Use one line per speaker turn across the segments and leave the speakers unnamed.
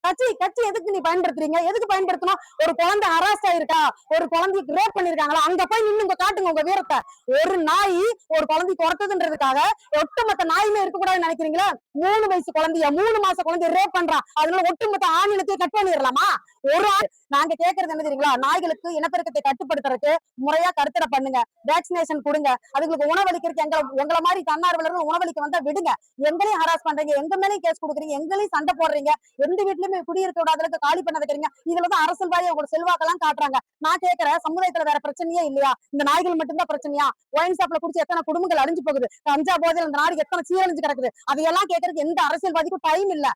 கட்சி கட்சி எதுக்கு நீ பயன்படுத்துறீங்க? எதுக்கு பயன்படுத்தணும்? ஒரு குழந்தை ஹராஸ் ஆயிருக்கா, ஒரு குழந்தைக்கு ரேப் பண்ணிருக்காங்களா, அங்க போய் நின்னு காட்டுங்க உங்க வீரத்தை. ஒரு நாய் ஒரு குழந்தை துரத்துதுன்றதுக்காக ஒட்டுமொத்த நாயுமே இருக்கக்கூடாதுன்னு நினைக்கிறீங்களா? 3 வயசு குழந்தைய 3 மாச குழந்தைய ரேப் பண்றான், அதனால ஒட்டுமொத்த ஆணினத்தையும் கட் பண்ணிடலாமா? ஒரு நாங்க கேட்கறது என்ன தெரியுங்களா? நாய்களுக்கு இனப்பெருக்கத்தை கட்டுப்படுத்துறதுக்கு முறையா கருத்தடை பண்ணுங்க, வேக்சினேஷன் கொடுங்க, அதுங்களுக்கு உணவளிக்கிறதுக்கு உங்களை மாதிரி தன்னார்வலர்கள் உணவளிக்க வந்தா விடுங்க. எங்களையும் ஹராஸ் பண்றீங்க, எங்க மேலேயும் கேஸ் கொடுக்குறீங்க, எங்களையும் சண்டை போடுறீங்க, எந்த வீட்லயுமே குடியிருக்க விடாதளவுக்கு காலி பண்ண வைக்கிறீங்க. இதுலதான் அரசியல்வாதி உங்களோட செல்வாக்கெல்லாம் காட்டுறாங்க. நான் கேட்கிறேன், சமுதாயத்துல வேற பிரச்சனையே இல்லையா? இந்த நாய்கள் மட்டும்தான் பிரச்சனையா? ஒயின் ஷாப்ல குடிச்சு எத்தனை குடும்பங்கள் அழிஞ்சு போகுது, கஞ்சா போதையில இந்த நாடு எத்தனை சீரழிஞ்சு கிடக்குது, அதையெல்லாம் கேட்கறதுக்கு எந்த அரசியல்வாதிக்கும் டைம் இல்ல.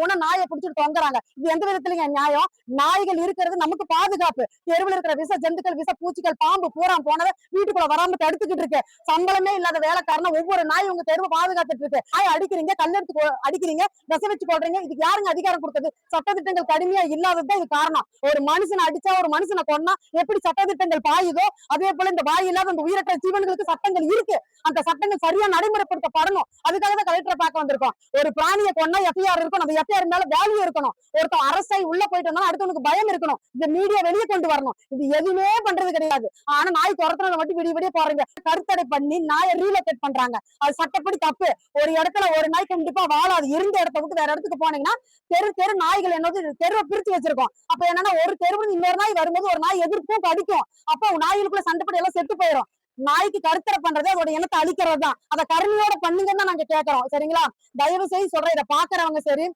உன நாயை பிடிச்சிட்டு தொங்குறாங்க. இது எந்த விதத்துலங்க நியாயம்? நாய்கள் இருக்கிறது நமக்கு பாதுகாப்பு. தெருவில் இருக்கிற விஷ ஜந்துக்கள், விஷ பூச்சிகள், பாம்பு பூரா போனதை வீட்டுக்குள்ள வராம தடுத்துக்கிட்டு இருக்கு. சம்பளமே இல்லாத வேலைக்காரன ஒவ்வொரு நாய் உங்க தெருவை பாதுகாத்துட்டு இருக்கு. நாய் அடிக்கிறீங்க, கல்லெடுத்து அடிக்கிறீங்க, விச வச்சு போடுறீங்க. இதுக்கு யாருங்க அதிகாரம் கொடுத்தது? சட்டத்திட்டங்கள் கடுமையா இல்லாததுதான் இது காரணம். ஒரு மனுஷனை அடிச்சா, ஒரு மனுஷனை கொன்னா எப்படி சட்டத்திட்டங்கள் பாயுதோ, அதே போல இந்த வாய் இல்லாத அந்த உயிரற்ற ஜீவன்களுக்கு சட்டங்கள் இருக்கு. அந்த சட்டங்கள் சரியா நடைமுறைப்படுத்தப்படணும். அதுக்காக தான் கலெக்டரை பார்க்க வந்திருக்கோம். ஒரு பிராணியை கொன்னா எஃப்ஐஆர் இருக்கணும், அந்த எஃப்ஐஆர் மேல வேல்யூ இருக்கணும். ஒருத்தன் அரசாய் உள்ள போயிட்டு வந்தா அடுத்தவனுக்கு பயம் இருக்கணும். இந்த மீடியா வெளியே கொண்டு வரணும். இது எதுவுமே பண்றது கிடையாது. ஆனா நாய் துரத்துறத மட்டும் விடிய போறீங்க. கருத்தடை பண்ணி நாயை ரீலோகேட் பண்றாங்க. அது சட்டப்படி தப்பு. ஒரு இடத்துல ஒரு நாய் கண்டிப்பா வாழாது. இருந்த இடத்த விட்டு வேற இடத்துக்கு போனீங்கன்னா தெரு நாய்கள் என்னது தெருவை பிரிச்சு வச்சிருக்கோம். அப்ப என்னன்னா ஒரு தெருவு இன்னொரு நாய் வரும்போது ஒரு நாய் எதிர்ப்பும் கடிக்கும். அப்ப நாய்களுக்குள்ள சண்டைப்படி எல்லாம் செத்து போயிடும். நாய்க்கு கருத்தரை பண்றது அதோட இனத்தை அழிக்கிறது தான். அதை கருணையோட பண்ணுங்கன்னு தான் நாங்க கேட்கிறோம். சரிங்களா? தயவு செய்து சொல்றேன், இதை பாக்குறவங்க சரி,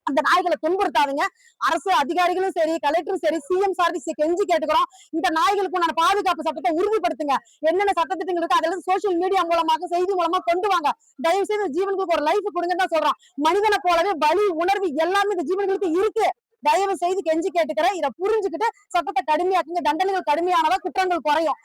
அந்த நாய்களை துன்புறுத்தாதீங்க. அரசு அதிகாரிகளும் சரி, கலெக்டரும் சரி, சிஎம் சார்பி கெஞ்சி கேட்டுக்கிறோம். இந்த நாய்களுக்கு உண்டான பாதுகாப்பு சட்டத்தை உறுதிப்படுத்துங்க. என்னென்ன சட்டத்திட்டங்கள் இருக்கு அதெல்லாம் சோசியல் மீடியா மூலமாக, செய்தி மூலமா கொண்டு வாங்க. தயவு செய்து ஜீவனுக்கு ஒரு லைஃப் கொடுங்கன்னு தான் சொல்றோம். மனிதனை போலவே வலி, உணர்வு எல்லாமே இந்த ஜீவன்களுக்கு இருக்கு. தயவு செய்து கெஞ்சி கேட்டுக்கிறேன். இதை புரிஞ்சுக்கிட்டு சட்டத்தை கடுமையாக்குங்க. தண்டனைகள் கடுமையானதா குற்றங்கள் குறையும்.